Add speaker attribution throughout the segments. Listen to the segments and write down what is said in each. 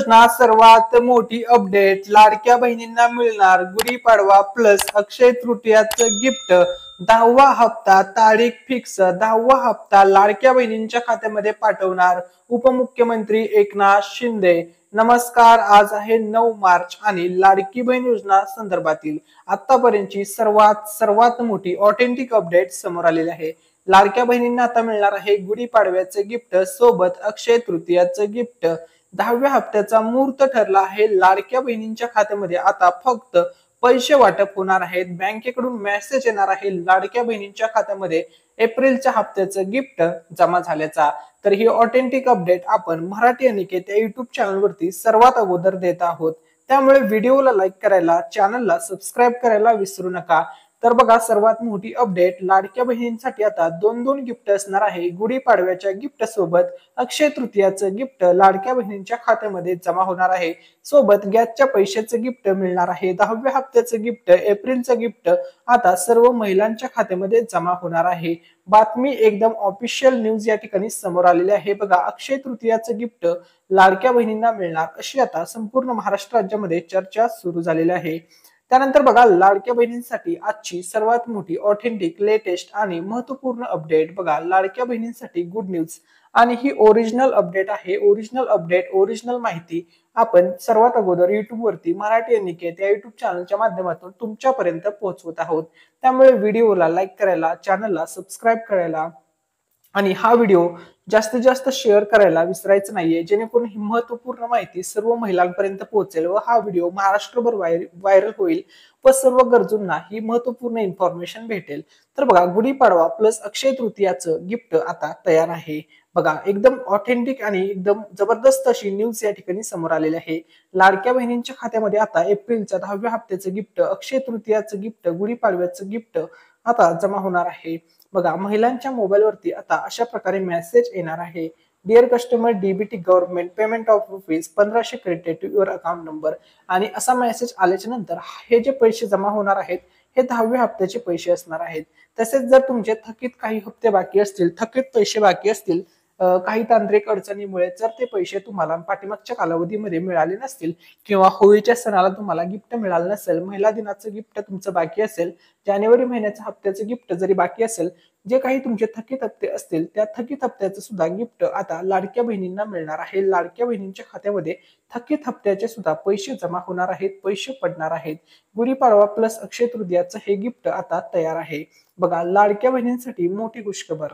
Speaker 1: असणार सर्वात मोठी अपडेट, लाडक्या बहिणींना मिळणार गुढीपाडवा प्लस अक्षय तृतीयाचं गिफ्ट। 10वा हप्ता तारीख फिक्स, 10वा हप्ता लाडक्या बहिणींच्या खात्यामध्ये पाठवणार उपमुख्यमंत्री एकनाथ शिंदे। नमस्कार, आज आहे 9 मार्च आणि लाडकी बहीण योजना संदर्भातील आतापर्यंतची सर्वात मोठी ऑथेंटिक अपडेट समोर आलेली आहे। लाडक्या बहिणींना आता मिळणार आहे गुढीपाडव्याचे गिफ्ट सोबत अक्षय तृतीयाचं गिफ्ट। 10व्या हप्त्याचा मुहूर्त ठरला आहे। लाडक्या बहिणींच्या खात्यामध्ये आता फक्त पैसे वाटप होणार आहेत। बँकेकडून मेसेज येणार आहे लाडक्या बहिणींच्या खात्यामध्ये एप्रिलच्या हप्त्याचं गिफ्ट जमा झाल्याचा। तर ही ऑथेंटिक अपडेट आपण मराठी अनिकेत या युट्यूब चॅनलवरती सर्वात अगोदर देत आहोत, त्यामुळे व्हिडिओला लाईक करायला, चॅनलला सबस्क्राईब करायला विसरू नका। तर बघा, सर्वात मोठी अपडेट, लाडक्या बहिणींसाठी आता दोन गिफ्ट असणार आहे। गुढीपाडव्याच्या गिफ्ट सोबत अक्षय तृतीयाचं गिफ्ट लाडक्या बहिणींच्या खात्यामध्ये जमा होणार आहे। सोबत गॅसच्या पैशाचं गिफ्ट मिळणार आहे। 10व्या हप्त्याचं गिफ्ट, एप्रिलचं गिफ्ट आता सर्व महिलांच्या खात्यामध्ये जमा होणार आहे। बातमी एकदम ऑफिशियल न्यूज या ठिकाणी समोर आलेली आहे। बघा, अक्षय तृतीयाचं गिफ्ट लाडक्या बहिणींना मिळणार अशी आता संपूर्ण महाराष्ट्र राज्यामध्ये चर्चा सुरू झालेली आहे। त्यानंतर बघा, लाडक्या बहिणींसाठी आजची सर्वात मोठी ऑथेंटिक, लेटेस्ट आणि महत्त्वपूर्ण अपडेट। बघा, लाडक्या बहिणींसाठी गुड न्यूज आणि ही ओरिजिनल अपडेट आहे। ओरिजिनल अपडेट, ओरिजिनल माहिती आपण सर्वात अगोदर युट्यूब वरती मराठी अनिकेत या युट्यूब चॅनलच्या माध्यमातून तुमच्यापर्यंत पोहोचवत आहोत, त्यामुळे व्हिडिओला लाईक करायला, चॅनलला सबस्क्राईब करायला आणि हा व्हिडिओ जास्तीत जास्त शेअर करायला विसरायचं नाहीये, जेणेकरून ही महत्त्वपूर्ण माहिती सर्व महिलांपर्यंत पोहोचेल व हा व्हिडिओ महाराष्ट्रभर व्हायरल होईल व सर्व गरजूंना ही महत्त्वपूर्ण इन्फॉर्मेशन भेटेल। तर बघा, गुढीपाडवा प्लस अक्षय तृतीयाचं गिफ्ट आता तयार आहे। बघा, एकदम ऑथेंटिक आणि एकदम जबरदस्त अशी न्यूज या ठिकाणी समोर आलेली आहे। लाडक्या बहिणींच्या खात्यामध्ये आता एप्रिलच्या 10व्या हप्त्याचं गिफ्ट, अक्षय तृतीयाचं गिफ्ट, गुढीपाडव्याचं गिफ्ट आता जमा होणार आहे। बघा, महिलांच्या मोबाईलवरती आता अशा प्रकारे मेसेज येणार आहे, dear customer, DBT government payment of ₹1500 credited to your account number. आणि असा मेसेज आल्याच्या नंतर हे जे पैसे जमा होणार आहेत हे 10व्या हप्त्याचे पैसे असणार आहेत। तसेच जर तुमचे थकीत काही हप्ते बाकी असतील, थकीत पैसे बाकी असतील, काही तांत्रिक अडचणीमुळे जर ते पैसे तुम्हाला पाठीमागच्या कालावधीमध्ये मिळाले नसतील किंवा होळीच्या सणाला तुम्हाला गिफ्ट मिळालं नसेल, महिला दिनाचं गिफ्ट तुमचं बाकी असेल, जानेवारी महिन्याच्या हप्त्याचं गिफ्ट जरी बाकी असेल, जे काही तुमचे थकीत हप्ते असतील त्या थकीत हप्त्याचं सुद्धा गिफ्ट आता लाडक्या बहिणींना मिळणार आहे। लाडक्या बहिणींच्या खात्यामध्ये थकीत हप्त्याचे सुद्धा पैसे जमा होणार आहेत, पैसे पडणार आहेत। गुढीपाडवा प्लस अक्षय तृतीयाचं हे गिफ्ट आता तयार आहे। बघा, लाडक्या बहिणींसाठी मोठी खुशखबर।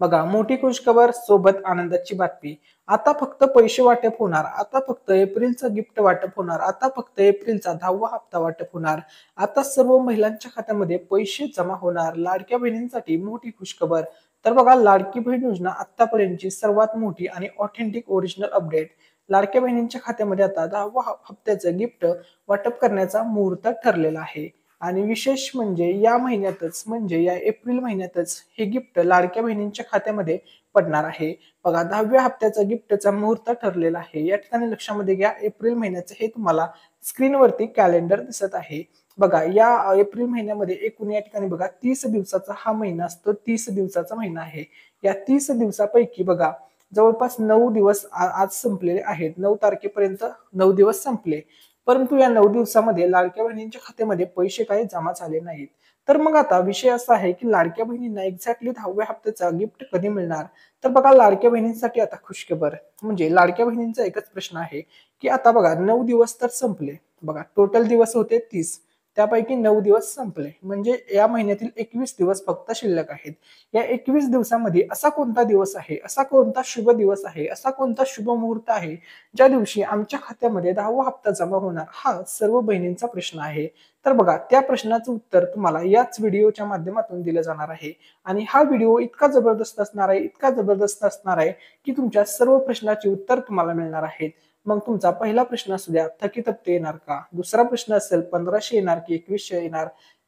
Speaker 1: बघा, मोठी खुशखबर सोबत आनंदाची बातमी। आता फक्त पैसे वाटप होणार, आता फक्त एप्रिलचं गिफ्ट वाटप होणार, आता फक्त एप्रिलचा 10वा हप्ता वाटप होणार, आता सर्व महिलांच्या खात्यामध्ये पैसे जमा होणार। लाडक्या बहिणींसाठी मोठी खुशखबर। तर बघा, लाडकी बहीण योजना आतापर्यंतची सर्वात मोठी आणि ऑथेंटिक ओरिजिनल अपडेट। लाडक्या बहिणींच्या खात्यामध्ये आता 10वा हप्त्याचं गिफ्ट वाटप करण्याचा मुहूर्त ठरलेला आहे। आणि विशेष म्हणजे या महिन्यातच, म्हणजे या एप्रिल महिन्यातच हे गिफ्ट लाडक्या बहिणींच्या खात्यामध्ये पडणार आहे। बघा, 10व्या हप्त्याचा गिफ्टचा मुहूर्त ठरलेला आहे। या ठिकाणी लक्षामध्ये घ्या, एप्रिल महिन्याचं हे तुम्हाला स्क्रीनवरती कॅलेंडर दिसत आहे। बघा, या एप्रिल महिन्यामध्ये एकूण या ठिकाणी बघा 30 दिवसाचा हा महिना असतो, 30 दिवसाचा महिना आहे। या 30 दिवसापैकी बघा जवळपास 9 दिवस आज संपलेले आहेत। 9 तारखेपर्यंत 9 दिवस संपले, परंतु या 9 दिवसामध्ये लाडक्या बहिणींच्या खात्यामध्ये पैसे काही जमा झाले नाहीत। तर मग आता विषय असा आहे की लाडक्या बहिणींना एक्झॅक्टली 10व्या हप्त्याचा गिफ्ट कधी मिळणार। तर बघा, लाडक्या बहिणींसाठी आता खुशखबर, म्हणजे लाडक्या बहिणींचा एकच प्रश्न आहे की आता बघा 9 दिवस तर संपले। बघा, टोटल दिवस होते 30, त्यापैकी 9 दिवस संपले, म्हणजे या महिन्यातील 21 दिवस फक्त शिल्लक आहेत। या 21 दिवसामध्ये असा कोणता दिवस आहे, असा कोणता शुभ दिवस आहे, असा कोणता शुभ मुहूर्त आहे ज्या दिवशी आमच्या खात्यामध्ये 10वा हप्ता जमा होणार, हा सर्व बहिणींचा प्रश्न आहे। तर बघा, त्या प्रश्नाचं उत्तर तुम्हाला याच व्हिडिओच्या माध्यमातून दिलं जाणार आहे। आणि हा व्हिडिओ इतका जबरदस्त असणार आहे, इतका जबरदस्त असणार आहे की तुमच्या सर्व प्रश्नाची उत्तर तुम्हाला मिळणार आहेत। मग तुमचा पहिला प्रश्न असू द्या, थकीत हप्ते येणार का? दुसरा प्रश्न असेल 1500 येणार की 2100 येणार?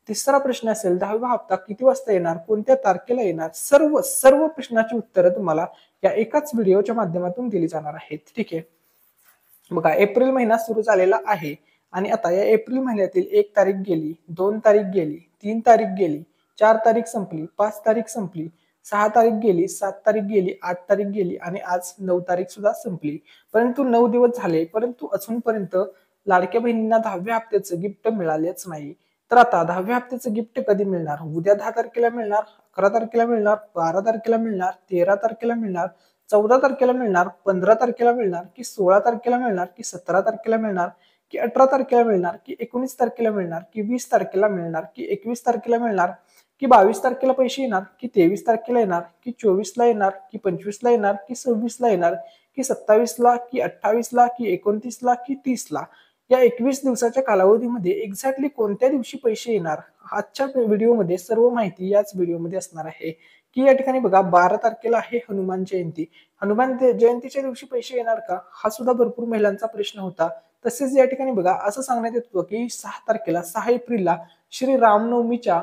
Speaker 1: तिसरा प्रश्न असेल 10वा हप्ता किती वाजता येणार, कोणत्या तारखेला येणार? सर्व प्रश्नाची उत्तरं तुम्हाला या एकाच व्हिडिओच्या माध्यमातून दिली जाणार आहेत। ठीक आहे, बघा, एप्रिल महिना सुरू झालेला आहे आणि आता या एप्रिल महिन्यातील 1 तारीख गेली, 2 तारीख गेली, 3 तारीख गेली, 4 तारीख संपली, 5 तारीख संपली, 6 तारीख गेली, 7 तारीख गेली, 8 तारीख गेली आणि आज 9 तारीख सुद्धा संपली. परंतु 9 दिवस झाले, परंतु अजूनपर्यंत लाडक्या बहिणींना 10व्या हप्त्याचं गिफ्ट मिळालेच नाही. तर आता 10व्या हप्त्याचं गिफ्ट कधी मिळणार? उद्या 10 तारखेला मिळणार, 11 तारखेला मिळणार, 12 तारखेला मिळणार, 13 तारखेला मिळणार, 14 तारखेला मिळणार, 15 तारखेला मिळणार, की 16 तारखेला मिळणार, की 17 तारखेला मिळणार, की 18 तारखेला मिळणार, की 19 तारखेला मिळणार, की 20 तारखेला मिळणार, की 21 तारखेला मिळणार, की 22 तारखेला पैसे येणार, की 23 तारखेला येणार, की 24 ला येणार, की 25 ला येणार, की 26 ला येणार, की 27 ला, की 28 ला, की 29 ला, की 30 ला. या 21 दिवसाच्या कालावधीमध्ये एक्झॅक्टली कोणत्या दिवशी पैसे येणार? आजच्या व्हिडिओमध्ये सर्व माहिती याच व्हिडिओमध्ये असणार आहे. की या ठिकाणी बघा 12 तारखेला आहे हनुमान जयंती. हनुमान जयंतीच्या दिवशी पैसे येणार का? हा सुद्धा भरपूर महिलांचा प्रश्न होता. तसेच या ठिकाणी बघा असं सांगण्यात येत होतं की 6 तारखेला 6 एप्रिलला श्री रामनवमीच्या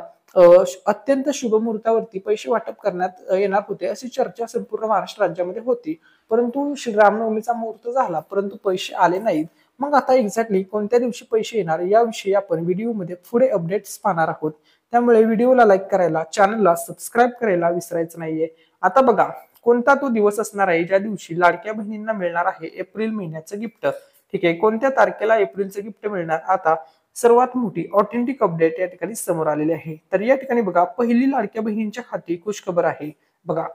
Speaker 1: अत्यंत शुभ मुहूर्तावरती पैसे वाटप करण्यात येणार होते अशी चर्चा संपूर्ण महाराष्ट्र राज्यामध्ये होती. परंतु श्री रामनवमीचा मुहूर्त झाला परंतु पैसे आले नाहीत. मग आता एक्झॅक्टली कोणत्या दिवशी पैसे येणार याविषयी आपण व्हिडिओमध्ये पुढे अपडेट्स पाहणार आहोत. त्यामुळे व्हिडिओला लाईक करायला, चॅनलला सबस्क्राईब करायला विसरायचं नाहीये. आता बघा कोणता तो दिवस असणार आहे ज्या दिवशी लाडक्या बहिणींना मिळणार आहे एप्रिल महिन्याचं गिफ्ट. ठीक आहे, कोणत्या तारखेला एप्रिलचं गिफ्ट मिळणार? आता सर्वात मोठी ऑथेंटिक अपडेट या ठिकाणी समोर आलेली आहे. तर या ठिकाणी बघा पहिली लाडक्या बहिणींच्या खाती खुशखबर आहे. बघा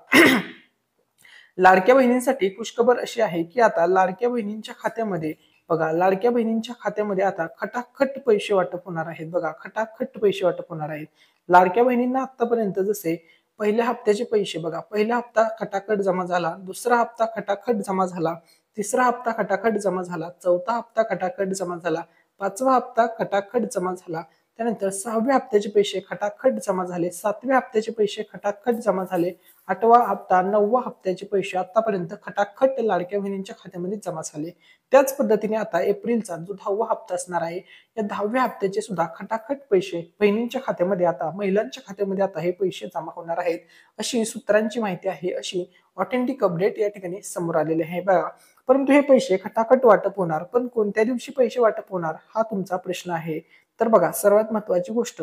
Speaker 1: लाडक्या बहिणींसाठी खुशखबर अशी आहे की आता लाडक्या बहिणींच्या खात्यामध्ये बघा लाडक्या बहिणींच्या खात्यामध्ये आता खटाखट पैसे वाटप होणार आहेत. बघा खटाखट पैसे वाटप होणार आहेत. लाडक्या बहिणींना आतापर्यंत जसे पहिल्या हप्त्याचे पैसे बघा पहिला हप्ता खटाखट जमा झाला, दुसरा हप्ता खटाखट जमा झाला, तिसरा हप्ता खटाखट जमा झाला, चौथा हप्ता खटाखट जमा झाला, पाचवा हप्ता खटाखट जमा झाला, त्यानंतर 6व्या हप्त्याचे पैसे खटाखट जमा झाले, 7व्या हप्त्याचे पैसे खटाखट जमा झाले, 8वा हप्ता 9व्या हप्त्याचे पैसे आतापर्यंत खटाखट लाडक्या बहिणींच्या खात्यामध्ये जमा झाले. त्याच पद्धतीने आता एप्रिलचा जो 10वा हप्ता असणार आहे या 10व्या हप्त्याचे सुद्धा खटाखट पैसे बहिणींच्या खात्यामध्ये आता महिलांच्या खात्यामध्ये आता हे पैसे जमा होणार आहेत अशी सूत्रांची माहिती आहे. अशी ऑथेंटिक अपडेट या ठिकाणी समोर आलेले आहे बघा. परंतु हे पैसे खटाखट वाटप होणार, पण कोणत्या दिवशी पैसे वाटप होणार हा तुमचा प्रश्न आहे. तर बघा सर्वात महत्वाची गोष्ट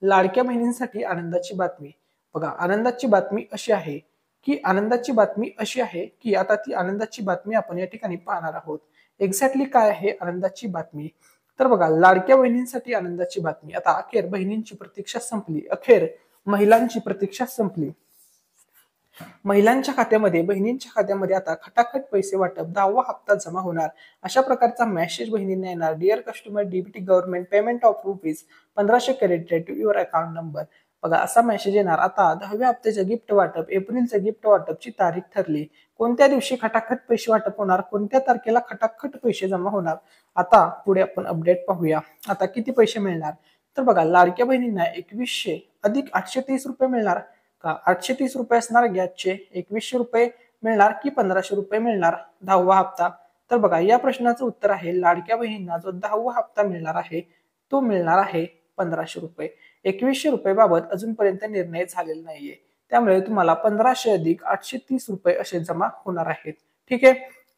Speaker 1: लाडक्या बहिणींसाठी आनंदाची बातमी. बघा आनंदाची बातमी अशी आहे की आता ती आनंदाची बातमी आपण या ठिकाणी पाहणार आहोत. एक्झॅक्टली काय आहे आनंदाची बातमी? तर बघा लाडक्या बहिणींसाठी आनंदाची बातमी. आता अखेर बहिणींची प्रतीक्षा संपली, अखेर महिलांची प्रतीक्षा संपली. महिलांच्या खात्यामध्ये बहिणींच्या खात्यामध्ये आता खटाखट पैसे वाटप 10वा हप्ता जमा होणार अशा प्रकारचा मेसेज बहिणींना येणार. Dear customer, DBT government payment of ₹1500 credited to your account number. बघा असा मेसेज येणार. आता 10व्या हप्त्याचं गिफ्ट वाटप एप्रिलचं गिफ्ट वाटपची तारीख ठरली. कोणत्या दिवशी खटाखट पैसे वाटप होणार, कोणत्या तारखेला खटाखट पैसे जमा होणार, आता पुढे आपण अपडेट पाहूया. आता किती पैसे मिळणार? तर बघा लाडक्या बहिणींना 2100 अधिक 830 रुपये मिळणार का? 830 रुपये असणार गॅसचे, 2100 रुपये मिळणार की 1500 रुपये मिळणार 10वा हप्ता? तर बघा या प्रश्नाचं उत्तर आहे लाडक्या बहिणींना जो 10वा हप्ता मिळणार आहे तो मिळणार आहे 1500 रुपये. 2100 रुपये बाबत अजूनपर्यंत निर्णय झालेला नाहीये. त्यामुळे तुम्हाला 1500 अधिक 830 रुपये असे जमा होणार आहेत. ठीक आहे.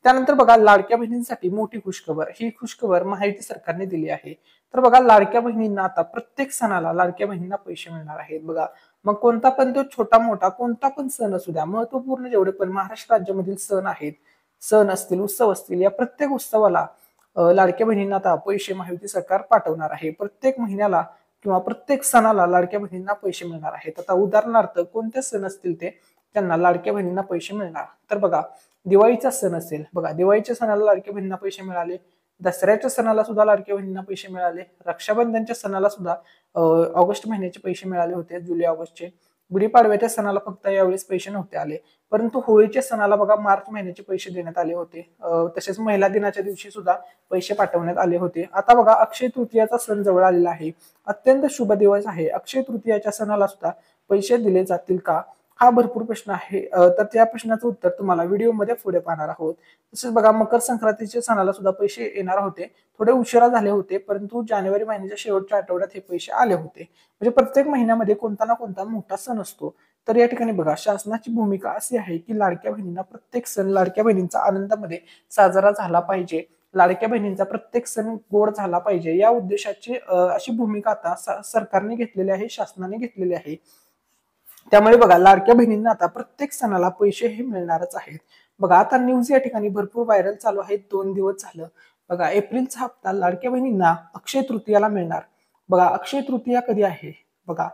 Speaker 1: त्यानंतर बघा लाडक्या बहिणींसाठी मोठी खुशखबर. ही खुशखबर महायुती सरकारने दिली आहे. तर बघा लाडक्या बहिणींना आता प्रत्येक सणाला लाडक्या बहिणींना पैसे मिळणार आहेत. बघा मग कोणता पण तो छोटा मोठा कोणता पण सण असू द्या, महत्वपूर्ण जेवढे पण महाराष्ट्र राज्यामधील सण आहेत, सण असतील उत्सव असतील, या प्रत्येक उत्सवाला लाडक्या बहिणींना आता पैसे महायुती सरकार पाठवणार आहे. प्रत्येक महिन्याला किंवा प्रत्येक सणाला लाडक्या बहिणींना पैसे मिळणार आहेत. आता उदाहरणार्थ कोणते सण असतील ते त्यांना लाडक्या बहिणींना पैसे मिळणार. तर बघा दिवाळीचा सण असेल, बघा दिवाळीच्या सणाला लाडक्या बहिणींना पैसे मिळाले, दसऱ्याच्या सणाला सुद्धा लाडक्या बहिणींना पैसे मिळाले, रक्षाबंधनच्या सणाला सुद्धा ऑगस्ट महिन्याचे पैसे मिळाले होते, जुलै ऑगस्टचे. गुढीपाडव्याच्या सणाला फक्त यावेळेस पैसे नव्हते आले, परंतु होळीच्या सणाला बघा मार्च महिन्याचे पैसे देण्यात आले होते. तसेच महिला दिनाच्या दिवशी सुद्धा पैसे पाठवण्यात आले होते. आता बघा अक्षय तृतीयाचा सण जवळ आलेला आहे, अत्यंत शुभ दिवस आहे. अक्षय तृतीयाच्या सणाला सुद्धा पैसे दिले जातील का? हा भरपूर प्रश्न आहे. तर त्या प्रश्नाचं उत्तर तुम्हाला व्हिडिओमध्ये पुढे पाहणार आहोत. तसेच बघा मकर संक्रांतीच्या सणाला सुद्धा पैसे येणार होते, थोडे उशिरा झाले होते, परंतु जानेवारी महिन्याच्या शेवटच्या आठवड्यात हे पैसे आले होते. म्हणजे प्रत्येक महिन्यामध्ये कोणता ना कोणता मोठा सण असतो. तर या ठिकाणी बघा शासनाची भूमिका अशी आहे की लाडक्या बहिणींना प्रत्येक सण लाडक्या बहिणींचा आनंदामध्ये साजरा झाला पाहिजे, लाडक्या बहिणींचा प्रत्येक सण गोड झाला पाहिजे, या उद्देशाची अशी भूमिका आता सरकारने घेतलेली आहे, शासनाने घेतलेली आहे. त्यामुळे बघा लाडक्या बहिणींना आता प्रत्येक सणाला पैसे हे मिळणारच आहेत. बघा आता न्यूज या ठिकाणी भरपूर व्हायरल चालू आहे. 2 दिवस झालं बघा एप्रिलचा हप्ता लाडक्या बहिणींना अक्षय तृतीयाला मिळणार. बघा अक्षय तृतीया कधी आहे बघा,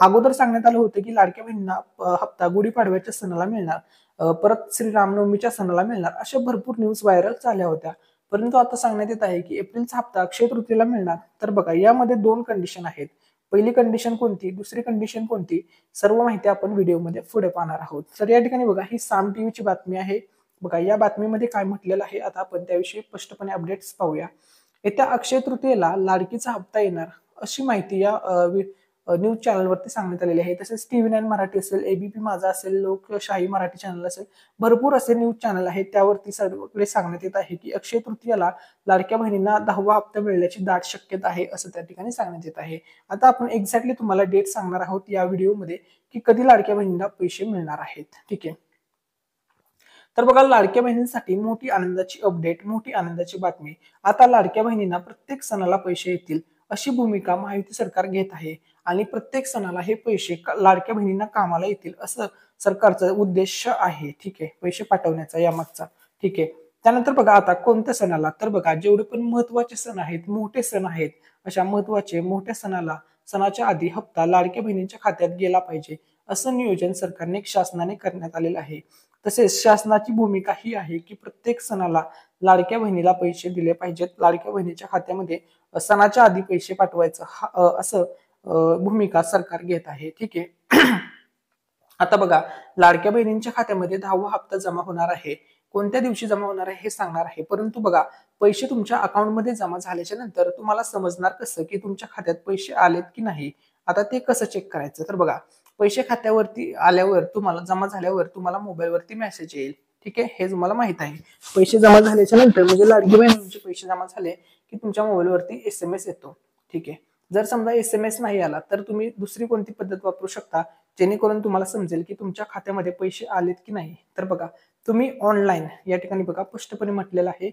Speaker 1: अगोदर सांगण्यात आलं होतं की लाडक्या बहिणींना हप्ता गुढीपाडव्याच्या सणाला मिळणार, परत श्रीरामनवमीच्या सणाला मिळणार, अशा भरपूर न्यूज व्हायरल झाल्या होत्या. परंतु आता सांगण्यात येत आहे की एप्रिलचा हप्ता अक्षय तृतीयेला मिळणार. तर बघा यामध्ये 2 कंडिशन आहेत. पहिली कंडिशन कोणती, दुसरी कंडिशन कोणती, सर्व माहिती आपण व्हिडिओमध्ये पुढे पाहणार आहोत. तर या ठिकाणी बघा ही साम टीव्हीची बातमी आहे. बघा या बातमीमध्ये काय म्हटलेलं आहे आता आपण त्याविषयी स्पष्टपणे अपडेट्स पाहूया. येत्या अक्षय तृतीयेला लाडकीचा हप्ता येणार अशी माहिती या न्यूज चॅनलवरती सांगण्यात आलेली आहे. तसेच TV9 मराठी असेल, ABP माझा असेल, लोकशाही मराठी चॅनल असेल, भरपूर असे न्यूज चॅनल आहेत. त्यावरती सर्वकडे सांगण्यात येत आहे की अक्षय तृतीयाला लाडक्या बहिणींना 10वा हप्ता मिळण्याची दाट शक्यता आहे असं त्या ठिकाणी सांगण्यात येत आहे. आता आपण एक्झॅक्टली तुम्हाला डेट सांगणार आहोत या व्हिडिओमध्ये की कधी लाडक्या बहिणींना पैसे मिळणार आहेत. ठीक आहे. तर बघा लाडक्या बहिणींसाठी मोठी आनंदाची अपडेट, मोठी आनंदाची बातमी. आता लाडक्या बहिणींना प्रत्येक सणाला पैसे येतील अशी भूमिका महायुती सरकार घेत आहे आणि प्रत्येक सणाला हे पैसे लाडक्या बहिणींना कामाला येतील असं सरकारचा उद्देश आहे. ठीक आहे, पैसे पाठवण्याचा यामागचा. ठीक आहे. त्यानंतर बघा आता कोणत्या सणाला, तर बघा जेवढे पण महत्वाचे सण आहेत, मोठे सण आहेत, अशा महत्वाचे मोठ्या सणाला सणाच्या आधी हप्ता लाडक्या बहिणींच्या खात्यात गेला पाहिजे असं नियोजन सरकारने शासनाने करण्यात आलेलं आहे. तसेच शासनाची भूमिका ही आहे की प्रत्येक सणाला लाडक्या बहिणीला पैसे दिले पाहिजेत, लाडक्या बहिणीच्या खात्यामध्ये सणाच्या आधी पैसे पाठवायचं असं भूमिका सरकार घेत आहे. ठीक आहे. आता बघा लाडक्या बहिणींच्या खात्यामध्ये 10वा हप्ता जमा होणार आहे. कोणत्या दिवशी जमा होणार आहे हे सांगणार आहे. परंतु बघा पैसे तुमच्या अकाउंटमध्ये जमा झाल्याच्या नंतर तुम्हाला समजणार कसं की तुमच्या खात्यात पैसे आलेत की नाही. आता ते कसं चेक करायचं, तर बघा पैसे खात्यावरती आल्यावर तुम्हाला जमा झाल्यावर तुम्हाला मोबाईलवरती मेसेज येईल. ठीक आहे, हे तुम्हाला माहित आहे. पैसे जमा झाल्याच्या नंतर म्हणजे लाडकी बहिणींचे पैसे जमा झाले की तुमच्या मोबाईलवरती SMS येतो. ठीक आहे. जर समजा SMS नाही आला तर तुम्ही दुसरी कोणती पद्धत वापरू शकता जेणेकरून तुम्हाला समजेल की तुमच्या खात्यामध्ये पैसे आलेत की नाही. तर बघा तुम्ही ऑनलाईन या ठिकाणी बघा स्पष्टपणे म्हटलेलं आहे,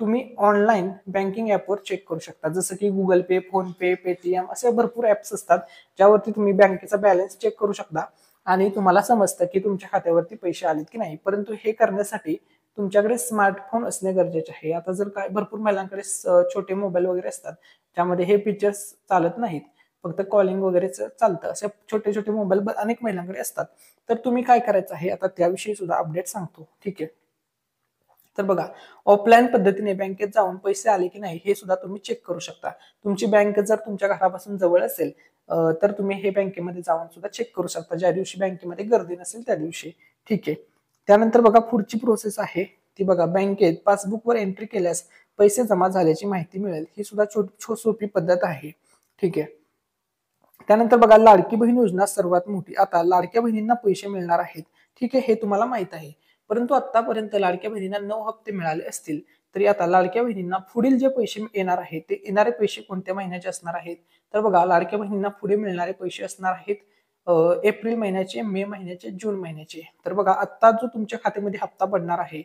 Speaker 1: तुम्ही ऑनलाईन बँकिंग ऍपवर चेक करू शकता. जसं की गुगल पे, फोन पे, पेटीएम असे भरपूर ऍप्स असतात ज्यावरती तुम्ही बँकेचा बॅलन्स चेक करू शकता आणि तुम्हाला समजतं की तुमच्या खात्यावरती पैसे आलेत की नाही. परंतु हे करण्यासाठी तुमच्याकडे स्मार्टफोन असणे गरजेचे आहे. आता जर काय भरपूर महिलांकडे छोटे मोबाईल वगैरे असतात ज्यामध्ये हे फीचर्स चालत नाहीत, फक्त कॉलिंग वगैरे चालतं, असे छोटे छोटे मोबाईल अनेक महिलांकडे असतात. तर तुम्ही काय करायचं आहे आता त्याविषयी सुद्धा अपडेट सांगतो. ठीक आहे. तर बघा ऑफलाईन पद्धतीने बँकेत जाऊन पैसे आले की नाही हे सुद्धा तुम्ही चेक करू शकता. तुमची बँक जर तुमच्या घरापासून जवळ असेल तर तुम्ही हे बँकेमध्ये जाऊन सुद्धा चेक करू शकता, ज्या दिवशी बँकेमध्ये गर्दी नसेल त्या दिवशी. ठीक आहे. त्यानंतर बघा पुढची प्रोसेस आहे ती बघा बँकेत पासबुकवर एंट्री केल्यास पैसे जमा झाल्याची माहिती मिळेल. ही सुद्धा सोपी पद्धत आहे. ठीक आहे. त्यानंतर बघा लाडकी बहीण योजना सर्वात मोठी. आता लाडक्या बहिणींना पैसे मिळणार आहेत. ठीक आहे, हे तुम्हाला माहित आहे. परंतु आतापर्यंत लाडक्या बहिणींना 9 हप्ते मिळाले असतील तरी आता लाडक्या बहिणींना पुढील जे पैसे येणार आहेत ते येणारे पैसे कोणत्या महिन्याचे असणार आहेत, तर बघा लाडक्या बहिणींना पुढे मिळणारे पैसे असणार आहेत एप्रिल महिन्याचे, मे महिन्याचे, जून महिन्याचे. तर बघा आता जो तुमच्या खात्यामध्ये हप्ता पडणार आहे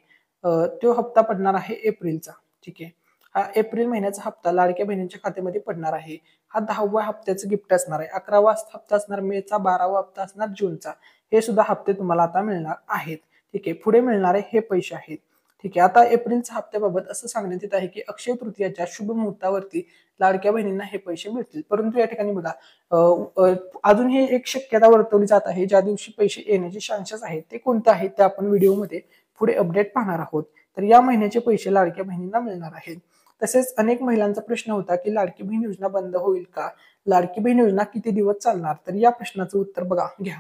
Speaker 1: तो हप्ता पडणार आहे एप्रिलचा. ठीक आहे. हा एप्रिल महिन्याचा हप्ता लाडक्या बहिणींच्या खात्यामध्ये पडणार आहे. हा 10व्या हप्त्याचं गिफ्ट असणार आहे. 11वा हप्ता असणार मेचा, 12वा हप्ता असणार जूनचा. हे सुद्धा हप्ते तुम्हाला आता मिळणार आहेत. ठीक आहे. पुढे मिळणारे हे पैसे आहेत. ठीक आहे. आता एप्रिलच्या हप्त्याबाबत असं सांगण्यात येत आहे की अक्षय तृतीयाच्या शुभ मुहूर्तावरती लाडक्या बहिणींना हे पैसे मिळतील. परंतु या ठिकाणी बघा अजूनही एक शक्यता वर्तवली जात आहे ज्या दिवशी पैसे येण्याचे चान्सेस आहेत. ते कोणते आहेत ते आपण व्हिडिओमध्ये पुढे अपडेट पाहणार आहोत. तर या महिन्याचे पैसे लाडक्या बहिणींना मिळणार आहेत. तसेच अनेक महिलांचा प्रश्न होता की लाडकी बहीण योजना बंद होईल का, लाडकी बहीण योजना किती दिवस चालणार, तर या प्रश्नाचं उत्तर बघा घ्या.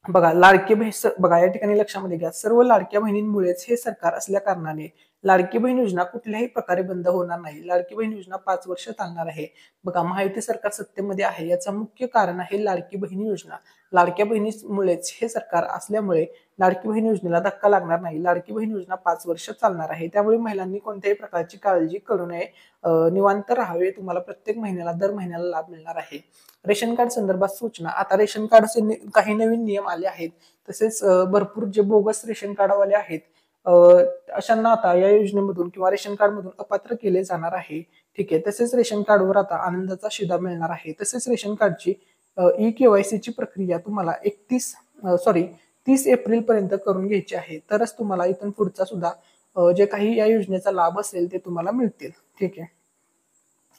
Speaker 1: बघा लाडकी बहीण बघा या ठिकाणी लक्षामध्ये घ्या, सर्व लाडक्या बहिणींमुळेच हे सरकार असल्या कारणाने लाडकी बहीण योजना कुठल्याही प्रकारे बंद होणार नाही. लाडकी बहीण योजना 5 वर्ष चालणार आहे. बघा महायुती सरकार सत्तेमध्ये आहे याचं मुख्य कारण आहे लाडकी बहीण योजना. लाडक्या बहिणीमुळेच हे सरकार असल्यामुळे लाडकी बहीण योजनेला धक्का लागणार नाही. लाडकी बहीण योजना 5 वर्ष चालणार आहे. त्यामुळे महिलांनी कोणत्याही प्रकारची काळजी करू नये, निवांत राहावे. तुम्हाला प्रत्येक महिन्याला दर महिन्याला लाभ मिळणार आहे. रेशन कार्ड संदर्भात सूचना. आता रेशन कार्डचे काही नवीन नियम आले आहेत. तसेच भरपूर जे बोगस रेशन कार्डवाले आहेत अशांना आता या योजनेमधून किंवा रेशन कार्ड मधून अपात्र केले जाणार आहे. ठीक आहे. तसेच रेशन कार्डवर आता आनंदाचा शिधा मिळणार आहे. तसेच रेशन कार्डची ई-KYC ची प्रक्रिया तुम्हाला 30 एप्रिल पर्यंत करून घ्यायची आहे. तरच तुम्हाला इथून पुढचा सुद्धा जे काही या योजनेचा लाभ असेल ते तुम्हाला मिळतील. ठीक आहे.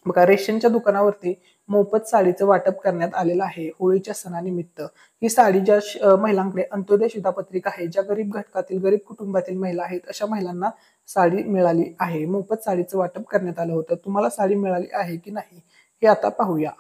Speaker 1: बघा, रेशनच्या दुकानावरती मोफत साडीचं वाटप करण्यात आलेलं आहे होळीच्या सणानिमित्त. ही साडी ज्या महिलांकडे अंत्योदय शिधापत्रिका आहे, ज्या गरीब घटकातील गरीब कुटुंबातील महिला आहेत, अशा महिलांना साडी मिळाली आहे. मोफत साडीचं वाटप करण्यात आलं होतं. तुम्हाला साडी मिळाली आहे की नाही हे आता पाहूया.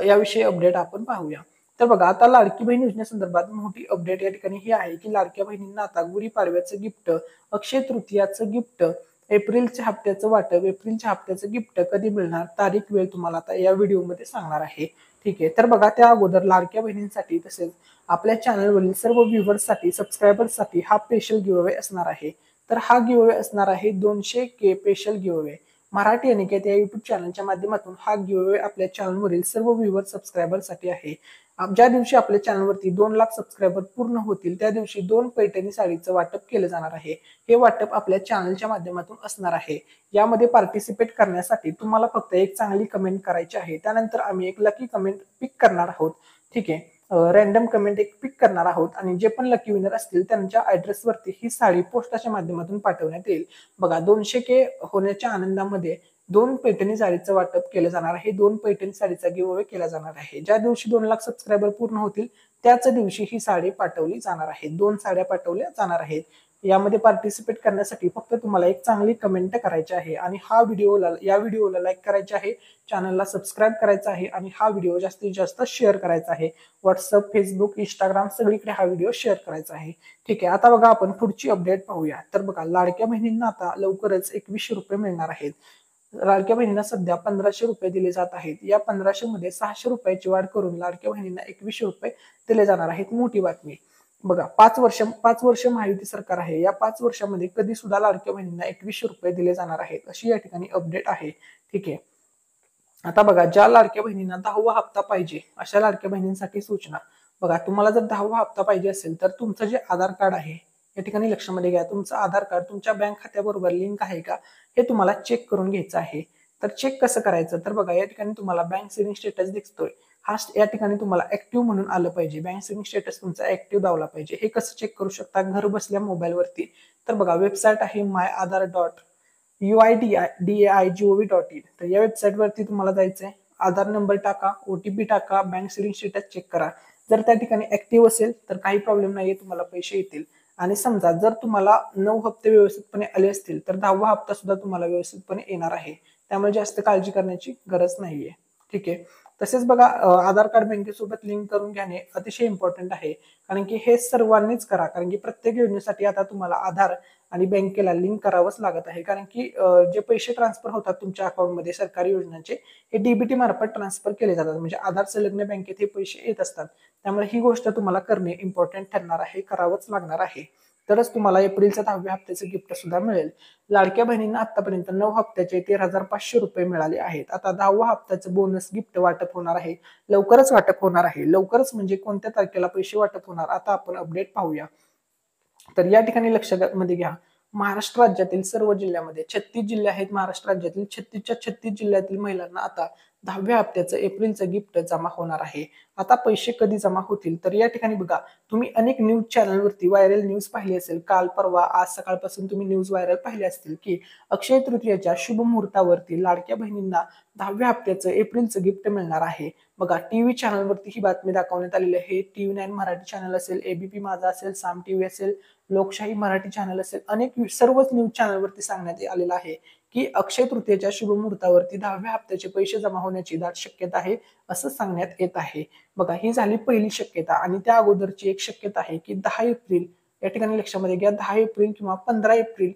Speaker 1: याविषयी अपडेट आपण पाहूया. तर बघा, आता लाडकी बहीण योजनेसंदर्भात मोठी अपडेट या ठिकाणी ही आहे की लाडक्या बहिणींना आता गुढीपाडव्याचं गिफ्ट, अक्षय तृतीयाचं गिफ्ट, एप्रिलच्या हप्त्याचं गिफ्ट कधी मिळणार, तारीख वेळ तुम्हाला आता या व्हिडिओमध्ये सांगणार आहे. ठीक आहे. तर बघा, त्या अगोदर लाडक्या बहिणींसाठी तसेच आपल्या चॅनलवरील सर्व व्ह्युअर्ससाठी, सबस्क्रायबर्ससाठी हा स्पेशल गिव्हअवे असणार आहे. तर हा गिव्हअवे असणार आहे 200K स्पेशल गिव्हअवे. मराठी अनिकेत या युट्यूब चॅनलच्या माध्यमातून हा गिव्हअवे आपल्या चॅनलवरील सर्व व्ह्युअर्स सबस्क्रायबरसाठी आहे. ज्या दिवशी आपल्या चॅनलवरती 2 लाख सबस्क्रायबर पूर्ण होतील त्या दिवशी 2 पैठणी साडीचं वाटप केलं जाणार आहे. हे वाटप आपल्या चॅनलच्या माध्यमातून असणार आहे. यामध्ये पार्टिसिपेट करण्यासाठी तुम्हाला फक्त एक चांगली कमेंट करायची आहे. त्यानंतर आम्ही एक लकी कमेंट पिक करणार आहोत. ठीक आहे. रॅन्डम कमेंट एक पिक करणार आहोत आणि जे पण लकी विनर असतील त्यांच्या ऍड्रेसवरती ही साडी पोस्टाच्या माध्यमातून पाठवण्यात येईल. बघा, 200K होण्याच्या आनंदामध्ये 2 पैठणी साडीचं वाटप केलं जाणार आहे. 2 पैठणी साडीचा गिव्हअवे केला जाणार आहे. ज्या दिवशी 2 लाख सबस्क्रायबर पूर्ण होतील त्याच दिवशी ही साडी पाठवली जाणार आहे. 2 साड्या पाठवल्या जाणार आहेत. यामध्ये पार्टिसिपेट करण्यासाठी फक्त तुम्हाला एक चांगली कमेंट करायची आहे आणि या व्हिडिओला लाईक करायचे आहे, चॅनलला सबस्क्राईब करायचं आहे आणि हा व्हिडिओ जास्तीत जास्त शेअर करायचा आहे. व्हॉट्सअप, फेसबुक, इंस्टाग्राम सगळीकडे हा व्हिडिओ शेअर करायचा आहे. ठीक आहे. आता बघा, आपण पुढची अपडेट पाहूया. तर बघा, लाडक्या बहिणींना आता लवकरच 2100 रुपये मिळणार आहेत. लाडक्या बहिणींना सध्या 1500 रुपये दिले जात आहेत. या 1500 मध्ये 600 रुपयाची वाढ करून लाडक्या बहिणींना 2100 रुपये दिले जाणार आहेत. मोठी बातमी. बघा, 5 वर्ष महायुती सरकार आहे. या 5 वर्षामध्ये कधी सुद्धा लाडक्या बहिणींना 2100 रुपये दिले जाणार आहेत अशी या ठिकाणी अपडेट आहे. ठीक आहे. आता बघा, ज्या लाडक्या बहिणींना 10वा हप्ता पाहिजे अशा लाडक्या बहिणींसाठी सूचना. बघा, तुम्हाला जर 10वा हप्ता पाहिजे असेल तर तुमचं जे आधार कार्ड आहे या ठिकाणी लक्षामध्ये घ्या. तुमचं आधार कार्ड तुमच्या बँक खात्याबरोबर लिंक आहे का हे तुम्हाला चेक करून घ्यायचं आहे. तर चेक कसं करायचं, तर बघा, या ठिकाणी तुम्हाला बँक सेव्हिंग स्टेटस दिसतोय. या ठिकाणी तुम्हाला ऍक्टिव्ह म्हणून आलं पाहिजे. बँक सेव्हिंग स्टेटस तुमचा ऍक्टिव्ह दावला पाहिजे. हे कसं चेक करू शकता घर बसल्या मोबाईलवरती, तर बघा, वेबसाईट आहे myAadhar.uidai.gov.in. तर या वेबसाईटवरती तुम्हाला जायचंय. आधार नंबर टाका, OTP टाका, बँक सेव्हिंग स्टेटस चेक करा. जर त्या ठिकाणी ऍक्टिव्ह असेल तर काही प्रॉब्लेम नाहीये, तुम्हाला पैसे येतील. आणि समजा जर तुम्हाला 9 हप्ते व्यवस्थितपणे आले असतील तर 10वा हप्ता सुद्धा तुम्हाला व्यवस्थितपणे येणार आहे. त्यामुळे जास्त काळजी करण्याची गरज नाहीये. ठीक आहे. तसेच बघा, आधार कार्ड बँकेसोबत लिंक करून घेणे अतिशय इम्पॉर्टंट आहे. कारण की हे सर्वांनीच करा. कारण की प्रत्येक योजनेसाठी आता तुम्हाला आधार आणि बँकेला लिंक करावंच लागत आहे. कारण की जे पैसे ट्रान्सफर होतात तुमच्या अकाउंटमध्ये सरकारी योजनांचे, हे डीबीटी मार्फत ट्रान्सफर केले जातात. म्हणजे आधार संलग्न बँकेत हे पैसे येत असतात. त्यामुळे ही गोष्ट तुम्हाला करणे इम्पॉर्टंट ठरणार आहे, करावंच लागणार आहे. तरच तुम्हाला एप्रिलच्या 10व्या हप्त्याचं गिफ्ट सुद्धा मिळेल. लाडक्या बहिणींना आतापर्यंत 9 हप्त्याचे 13,500 रुपये मिळाले आहेत. आता 10व्या हप्त्याचं बोनस गिफ्ट वाटप होणार आहे. लवकरच वाटप होणार आहे. लवकरच म्हणजे कोणत्या तारखेला पैसे वाटप होणार आता आपण अपडेट पाहूया. तर या ठिकाणी लक्षात घ्या, महाराष्ट्र राज्यातील सर्व जिल्ह्यामध्ये 36 जिल्हे आहेत. महाराष्ट्र राज्यातील 36च्या 36 जिल्ह्यातील महिलांना आता 10व्या हप्त्याचं एप्रिलचं गिफ्ट जमा होणार आहे. आता पैसे कधी जमा होतील, तर या ठिकाणी बघा, तुम्ही अनेक न्यूज चॅनलवरती व्हायरल न्यूज पाहिली असेल. काल परवा आज सकाळपासून तुम्ही न्यूज व्हायरल पाहिले असतील की अक्षय तृतीयेच्या शुभ मुहूर्तावरती लाडक्या बहिणींना 10व्या हप्त्याचं एप्रिलचं गिफ्ट मिळणार आहे. बघा, टीव्ही चॅनलवरती ही बातमी दाखवण्यात आलेली आहे. TV9 मराठी चॅनल असेल, ABP माझा असेल, साम TV असेल, लोकशाही मराठी चॅनल असेल, अनेक सर्वच न्यूज चॅनलवरती सांगण्यात आलेलं आहे की अक्षय तृतीयेच्या शुभ मुहूर्तावरती 10व्या हप्त्याचे पैसे जमा होण्याची दाट शक्यता आहे असं सांगण्यात येत आहे. बघा, ही झाली पहिली शक्यता. आणि त्या अगोदरची एक शक्यता आहे की 10 एप्रिल, या ठिकाणी लक्षामध्ये घ्या, 10 एप्रिल किंवा 15 एप्रिल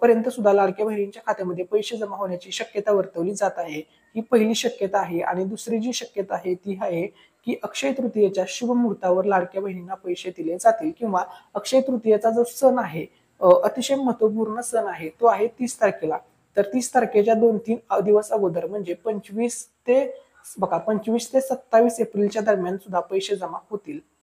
Speaker 1: पर्यंत सुद्धा लाडक्या बहिणींच्या खात्यामध्ये पैसे जमा होण्याची शक्यता वर्तवली जात आहे. ही पहिली शक्यता आहे. आणि दुसरी जी शक्यता आहे ती आहे की अक्षय तृतीयेच्या शुभ मुहूर्तावर लाडक्या बहिणींना पैसे दिले जातील. किंवा अक्षय तृतीयेचा जो सण आहे, अतिशय महत्वपूर्ण सण आहे, तो आहे 30 तारखेला. तर 30 तारखेच्या 2-3 दिवस अगोदर म्हणजे 25 ते 27 एप्रिलच्या दरम्यान सुद्धा पैसे जमा होतील.